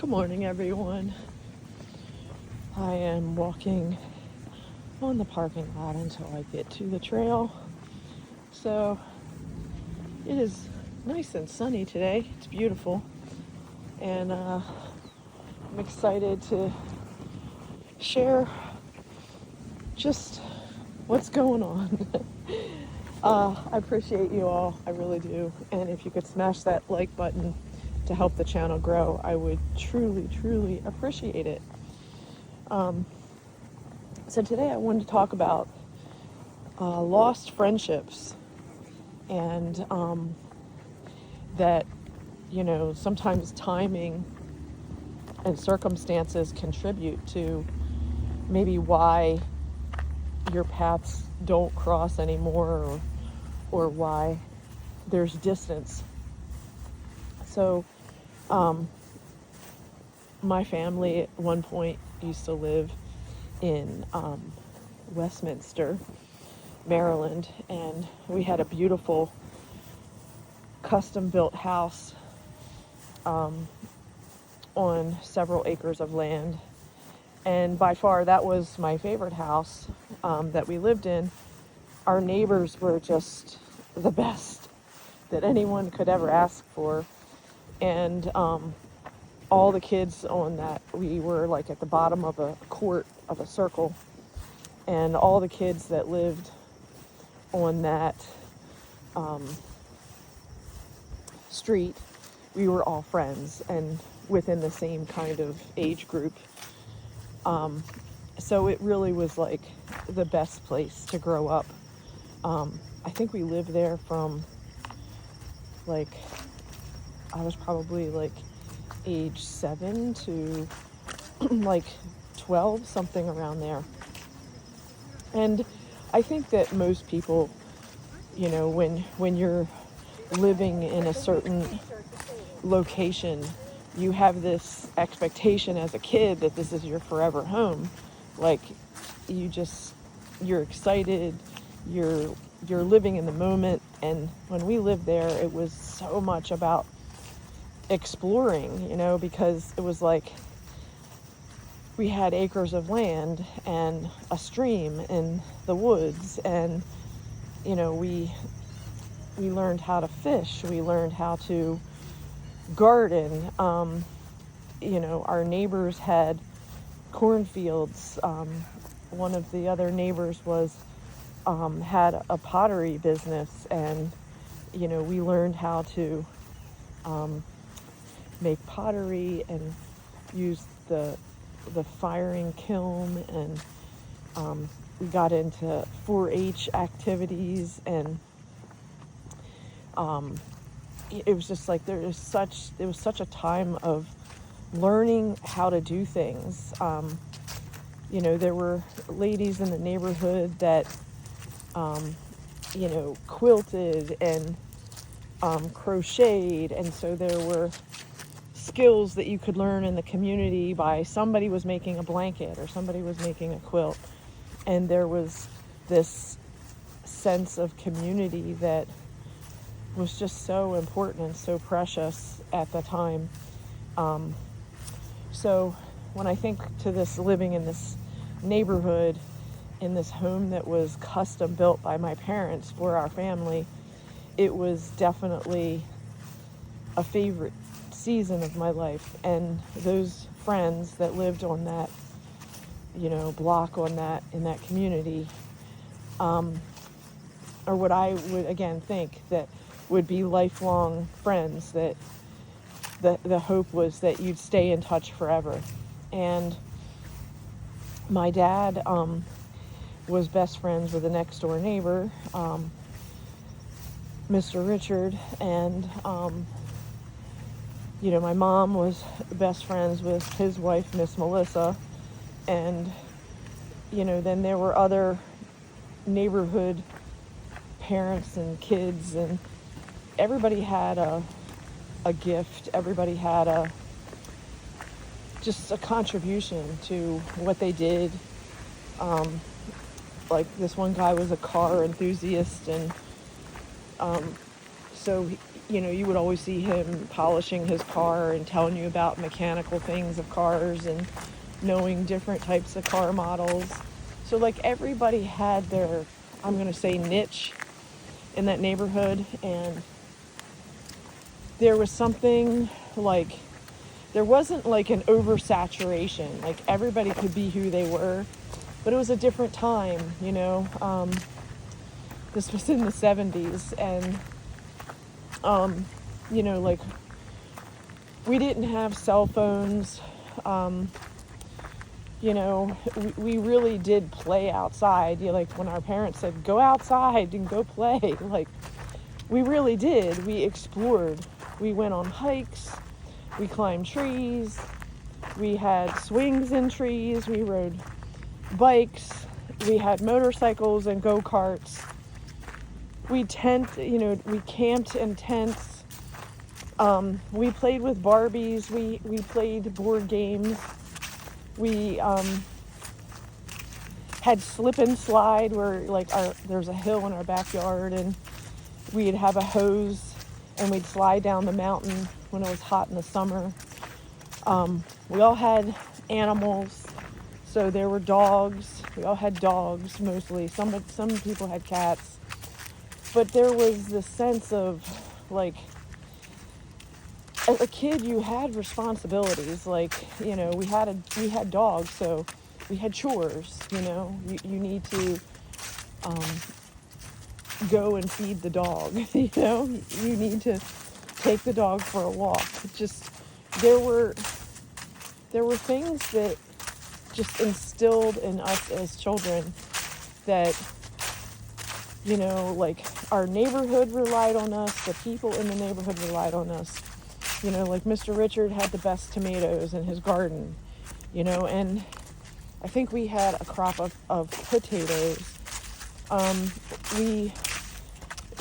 Good morning, everyone. I am walking on the parking lot until I get to the trail. So it is nice and sunny today. It's beautiful. And I'm excited to share just what's going on. I appreciate you all. I really do. And if you could smash that like button to help the channel grow, I would truly, truly appreciate it. So today I wanted to talk about lost friendships and that, sometimes timing and circumstances contribute to maybe why your paths don't cross anymore or why there's distance. So my family at one point used to live in Westminster, Maryland, and we had a beautiful custom-built house on several acres of land. And by far, that was my favorite house that we lived in. Our neighbors were just the best that anyone could ever ask for. And all the kids on that, we were like at the bottom of a court of a circle. And all the kids that lived on that street, we were all friends and within the same kind of age group. So it really was like the best place to grow up. I think we lived there from I was probably age 7 to 12, something around there. And I think that most people, when you're living in a certain location, you have this expectation as a kid that this is your forever home. You're excited, you're living in the moment. And when we lived there, it was so much about exploring, because it was like we had acres of land and a stream in the woods, and we learned how to fish, we learned how to garden. Our neighbors had cornfields. One of the other neighbors had a pottery business, and we learned how to make pottery and use the firing kiln, and we got into 4-H activities, and it was just like it was such a time of learning how to do things. There were ladies in the neighborhood that quilted and crocheted, and so there were skills that you could learn in the community by somebody was making a blanket or somebody was making a quilt, and there was this sense of community that was just so important and so precious at the time. So when I think to this living in this neighborhood, in this home that was custom built by my parents for our family, it was definitely a favorite season of my life. And those friends that lived on that, block in that community, are what I would again think that would be lifelong friends, that the hope was that you'd stay in touch forever. And my dad was best friends with the next door neighbor, Mr. Richard, and my mom was best friends with his wife, Miss Melissa, and then there were other neighborhood parents and kids, and everybody had a gift. Everybody had just a contribution to what they did. Like this one guy was a car enthusiast, and so you would always see him polishing his car and telling you about mechanical things of cars and knowing different types of car models. So like everybody had their, I'm going to say, niche in that neighborhood. And there was something like, there wasn't like an oversaturation. Like everybody could be who they were, but it was a different time, this was in the 70s, and like we didn't have cell phones. We really did play outside. Like when our parents said, go outside and go play, like we really did. We explored. We went on hikes. We climbed trees. We had swings in trees. We rode bikes. We had motorcycles and go-karts. We camped in tents. We played with Barbies. We played board games. We had slip and slide where there's a hill in our backyard, and we'd have a hose and we'd slide down the mountain when it was hot in the summer. We all had animals. So there were dogs. We all had dogs mostly. Some people had cats. But there was this sense of, like, as a kid, you had responsibilities. Like, we had dogs, so we had chores. You need to go and feed the dog. You need to take the dog for a walk. There were things that just instilled in us as children that, like our neighborhood relied on us, the people in the neighborhood relied on us. Like Mr. Richard had the best tomatoes in his garden, and I think we had a crop of potatoes.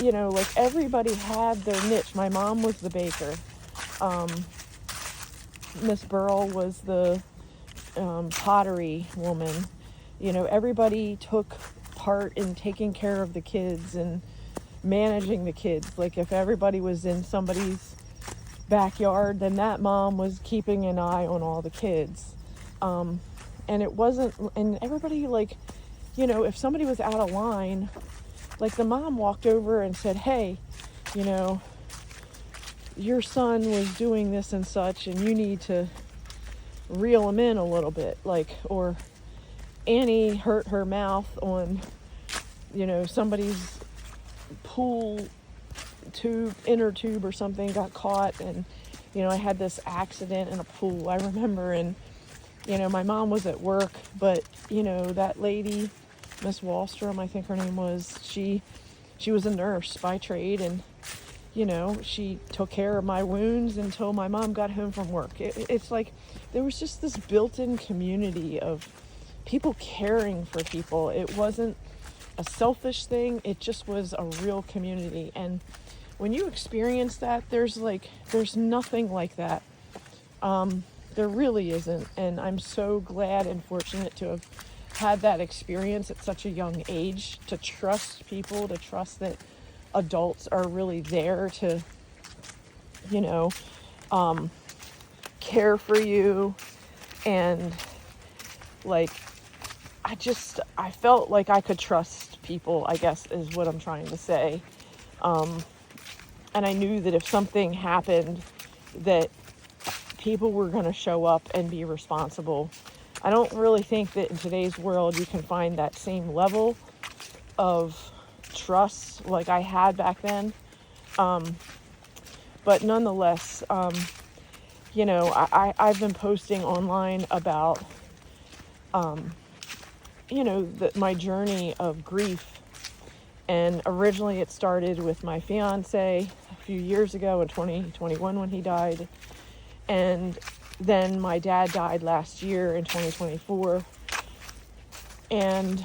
Like everybody had their niche. My mom was the baker. Miss Burl was the pottery woman. Everybody took part in taking care of the kids and managing the kids. Like if everybody was in somebody's backyard, then that mom was keeping an eye on all the kids. And it wasn't, and everybody if somebody was out of line, like the mom walked over and said, hey, your son was doing this and such, and you need to reel him in a little bit. Or Annie hurt her mouth on, somebody's pool tube, inner tube or something got caught, and, I had this accident in a pool, I remember, and, my mom was at work, but, that lady, Miss Wallstrom, I think her name was, she was a nurse by trade, and, she took care of my wounds until my mom got home from work. It's like there was just this built-in community of people caring for people. It wasn't a selfish thing. It just was a real community. And when you experience that, there's nothing like that. There really isn't. And I'm so glad and fortunate to have had that experience at such a young age, to trust people, to trust that adults are really there to, care for you. And I felt like I could trust people, I guess is what I'm trying to say. And I knew that if something happened, that people were going to show up and be responsible. I don't really think that in today's world you can find that same level of trust like I had back then. But nonetheless, I've been posting online about, my journey of grief. And originally it started with my fiance a few years ago in 2021 when he died. And then my dad died last year in 2024. And,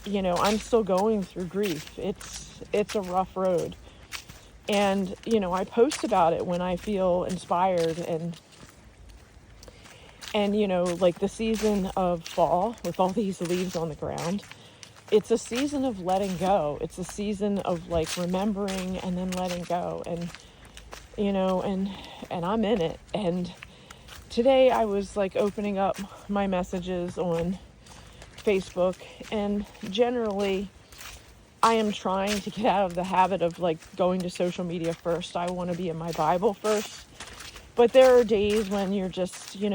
I'm still going through grief. It's a rough road. And, I post about it when I feel inspired and the season of fall with all these leaves on the ground, it's a season of letting go. It's a season of remembering and then letting go. And, and I'm in it. And today I was like opening up my messages on Facebook, and generally I am trying to get out of the habit of like going to social media first. I want to be in my Bible first. But there are days when you're just, you're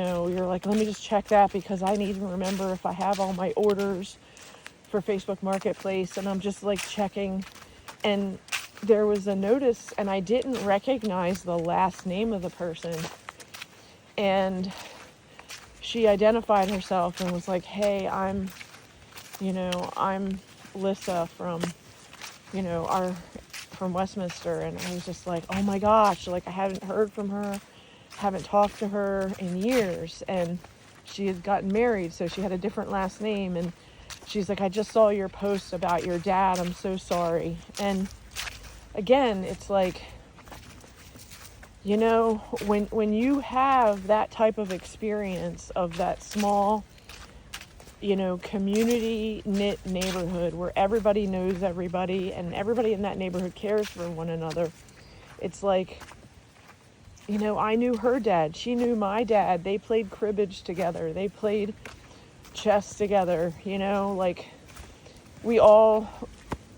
like, let me just check that because I need to remember if I have all my orders for Facebook Marketplace, and I'm just like checking, and there was a notice and I didn't recognize the last name of the person, and she identified herself and was like, hey, I'm Lissa from from Westminster. And I was just like, oh my gosh, like I haven't heard from her, haven't talked to her in years. And she had gotten married, so she had a different last name. And she's like, I just saw your post about your dad, I'm so sorry. And again, it's like, when you have that type of experience of that small, community knit neighborhood where everybody knows everybody and everybody in that neighborhood cares for one another, it's like, I knew her dad, she knew my dad, they played cribbage together, they played chess together, like we all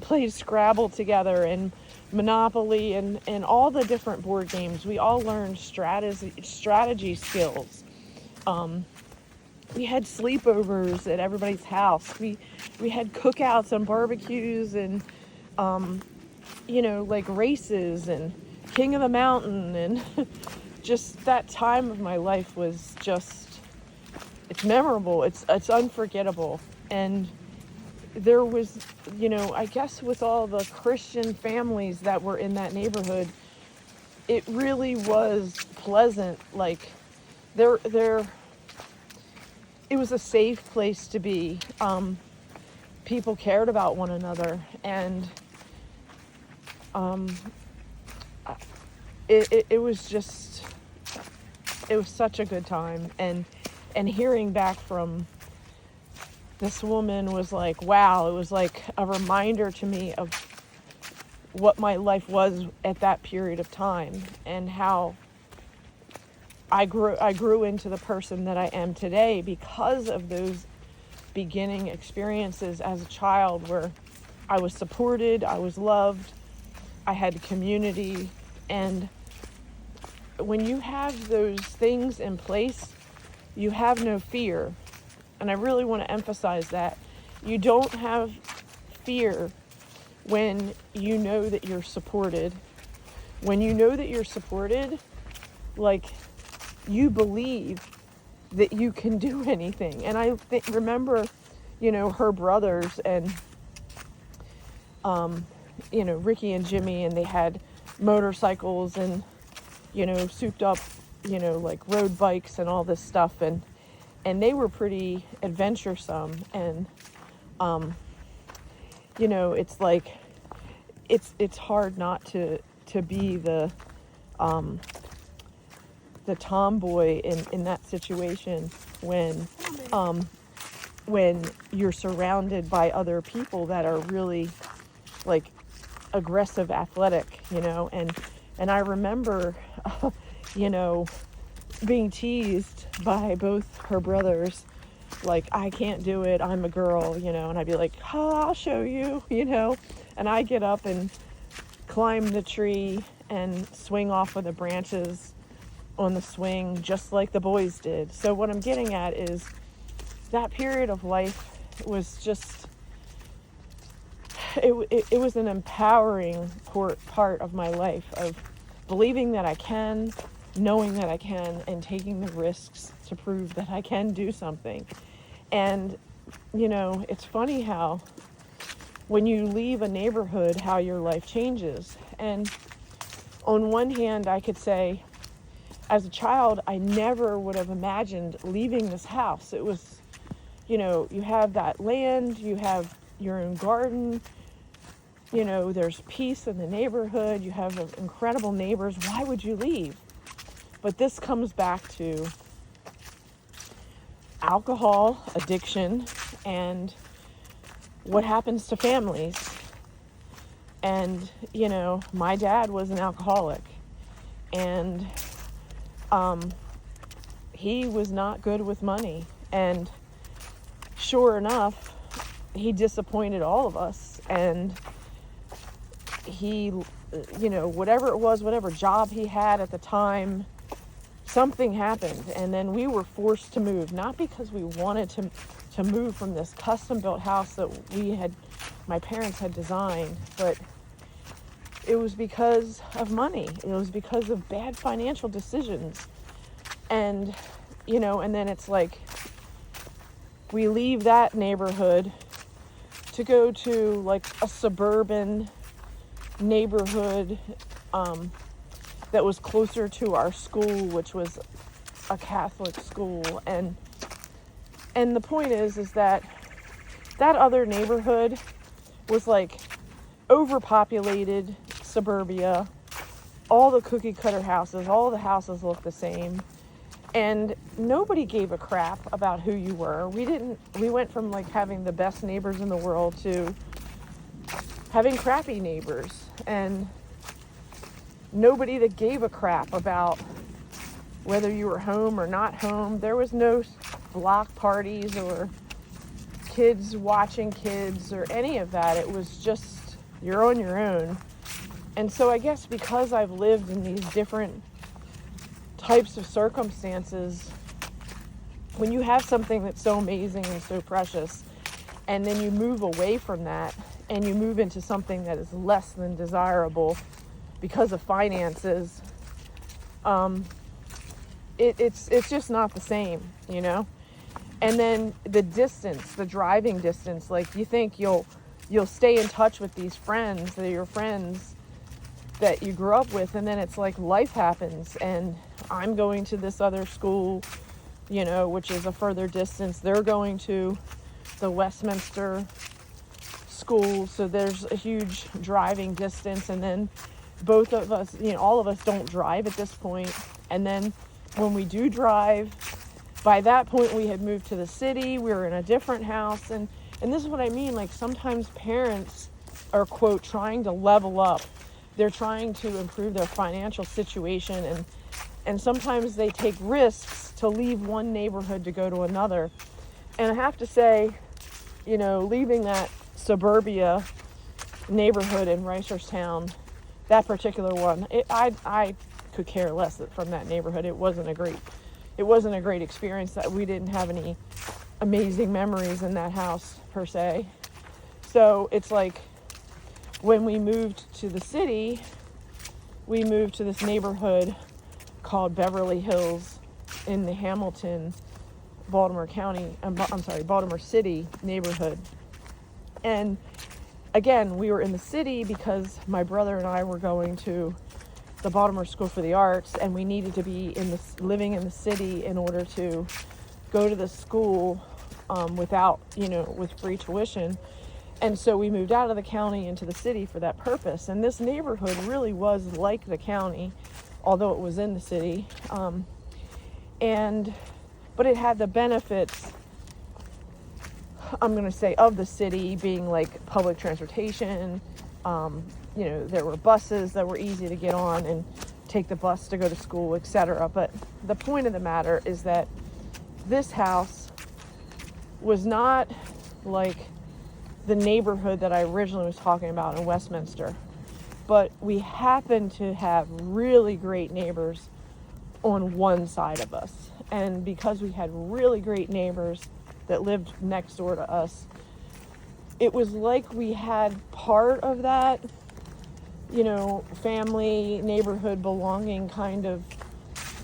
played Scrabble together and Monopoly and all the different board games. We all learned strategy skills. We had sleepovers at everybody's house. We had cookouts and barbecues and like races and King of the Mountain, and just that time of my life was just, it's memorable. It's unforgettable. And there was, I guess with all the Christian families that were in that neighborhood, it really was pleasant. Like it was a safe place to be. People cared about one another, and it was just, it was such a good time. And hearing back from this woman was like, wow, it was like a reminder to me of what my life was at that period of time and how I grew into the person that I am today because of those beginning experiences as a child where I was supported, I was loved, I had community. And when you have those things in place, you have no fear. And I really want to emphasize that. You don't have fear when you know that you're supported. When you know that you're supported, like, you believe that you can do anything. And I remember, her brothers and, Ricky and Jimmy, and they had motorcycles and, souped up, like road bikes and all this stuff. And they were pretty adventuresome. And, it's like, it's hard not to be the tomboy in that situation when you're surrounded by other people that are really like aggressive, athletic, and I remember, being teased by both her brothers, like, I can't do it, I'm a girl, and I'd be like, I'll show you, and I get up and climb the tree and swing off of the branches on the swing just like the boys did. So what I'm getting at is that period of life was just, it was an empowering part of my life of believing that I can, knowing that I can, and taking the risks to prove that I can do something. And, it's funny how when you leave a neighborhood, how your life changes. And on one hand, I could say, as a child, I never would have imagined leaving this house. It was, you have that land, you have your own garden, there's peace in the neighborhood, you have incredible neighbors. Why would you leave? But this comes back to alcohol addiction and what happens to families. And, my dad was an alcoholic. and he was not good with money. And sure enough, he disappointed all of us. And he, whatever it was, whatever job he had at the time, something happened. And then we were forced to move, not because we wanted to move from this custom-built house that my parents had designed, but it was because of money. It was because of bad financial decisions. And, and then it's like, we leave that neighborhood to go to like a suburban neighborhood that was closer to our school, which was a Catholic school. And the point is that other neighborhood was like overpopulated suburbia, all the cookie cutter houses, all the houses looked the same, and nobody gave a crap about who you were. We went from like having the best neighbors in the world to having crappy neighbors, and nobody that gave a crap about whether you were home or not home. There was no block parties or kids watching kids or any of that. It was just, you're on your own. And so I guess because I've lived in these different types of circumstances, when you have something that's so amazing and so precious, and then you move away from that and you move into something that is less than desirable because of finances, it's just not the same, And then the distance, the driving distance, like you think you'll stay in touch with these friends, they're your friends that you grew up with, and then it's like life happens, and I'm going to this other school, which is a further distance. They're going to the Westminster school, so there's a huge driving distance, and then both of us, all of us don't drive at this point. And then when we do drive, by that point we had moved to the city, we were in a different house, and this is what I mean, like sometimes parents are, quote, trying to level up. They're trying to improve their financial situation, and sometimes they take risks to leave one neighborhood to go to another. And I have to say, leaving that suburbia neighborhood in Reisterstown, that particular one, I could care less from that neighborhood. It wasn't a great experience. That we didn't have any amazing memories in that house per se. So it's like, when we moved to the city, we moved to this neighborhood called Beverly Hills in the Hamilton, Baltimore City neighborhood. And again, we were in the city because my brother and I were going to the Baltimore School for the Arts, and we needed to be living in the city in order to go to the school with free tuition. And so we moved out of the county into the city for that purpose. And this neighborhood really was like the county, although it was in the city. But it had the benefits, I'm going to say, of the city, being like public transportation. There were buses that were easy to get on and take the bus to go to school, etc. But the point of the matter is that this house was not like the neighborhood that I originally was talking about in Westminster, but we happened to have really great neighbors on one side of us. And because we had really great neighbors that lived next door to us, it was like we had part of that, family, neighborhood, belonging kind of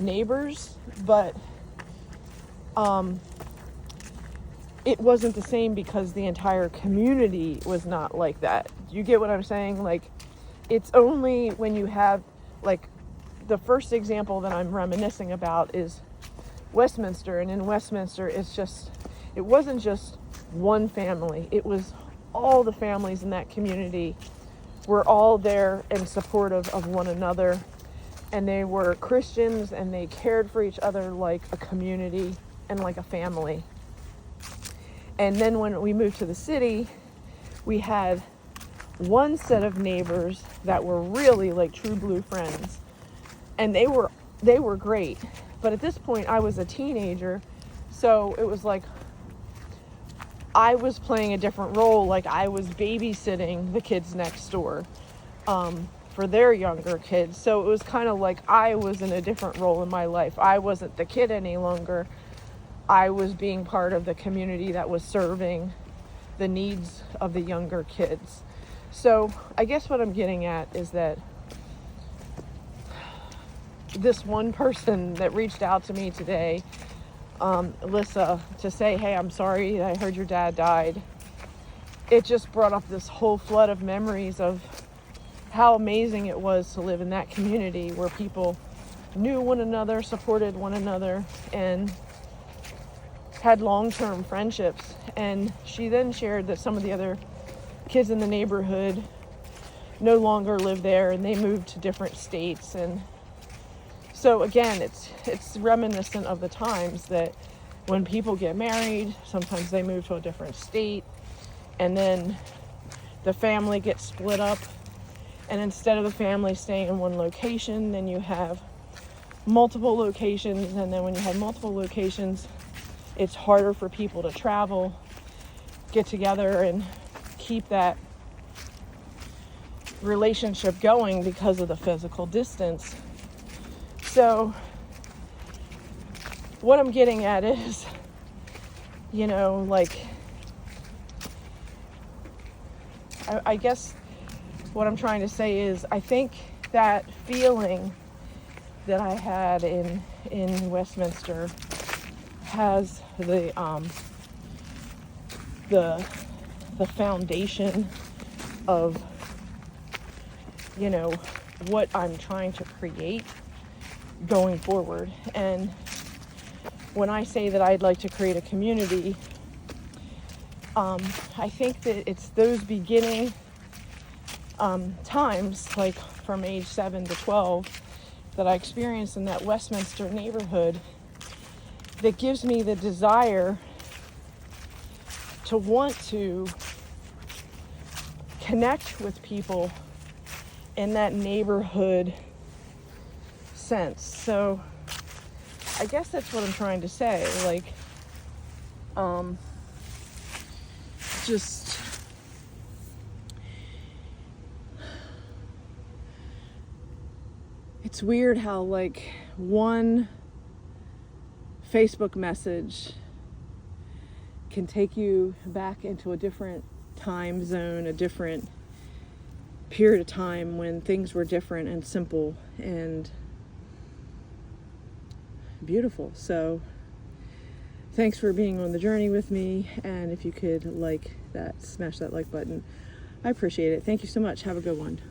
neighbors, but it wasn't the same because the entire community was not like that. You get what I'm saying? Like, it's only when you have, like, the first example that I'm reminiscing about is Westminster. And in Westminster, it wasn't just one family. It was all the families in that community were all there and supportive of one another. And they were Christians, and they cared for each other like a community and like a family. And then when we moved to the city, we had one set of neighbors that were really like true blue friends. and they were great. But at this point, I was a teenager, so it was like I was playing a different role. Like I was babysitting the kids next door for their younger kids. So it was kind of like I was in a different role in my life. I wasn't the kid any longer. I was being part of the community that was serving the needs of the younger kids. So I guess what I'm getting at is that this one person that reached out to me today, Alyssa, to say, hey, I'm sorry, I heard your dad died. It just brought up this whole flood of memories of how amazing it was to live in that community where people knew one another, supported one another, and had long-term friendships. And she then shared that some of the other kids in the neighborhood no longer live there and they moved to different states. And so again, it's reminiscent of the times that when people get married, sometimes they move to a different state, and then the family gets split up, and instead of the family staying in one location, then you have multiple locations, and then when you have multiple locations, it's harder for people to travel, get together, and keep that relationship going because of the physical distance. So what I'm getting at is, like, I guess what I'm trying to say is I think that feeling that I had in Westminster has the foundation of, what I'm trying to create going forward. And when I say that I'd like to create a community, I think that it's those beginning times, like from age 7 to 12, that I experienced in that Westminster neighborhood, that gives me the desire to want to connect with people in that neighborhood sense. So I guess that's what I'm trying to say. Like, just it's weird how like one Facebook message can take you back into a different time zone, a different period of time when things were different and simple and beautiful. So thanks for being on the journey with me, and if you could like that, smash that like button, I appreciate it. Thank you so much. Have a good one.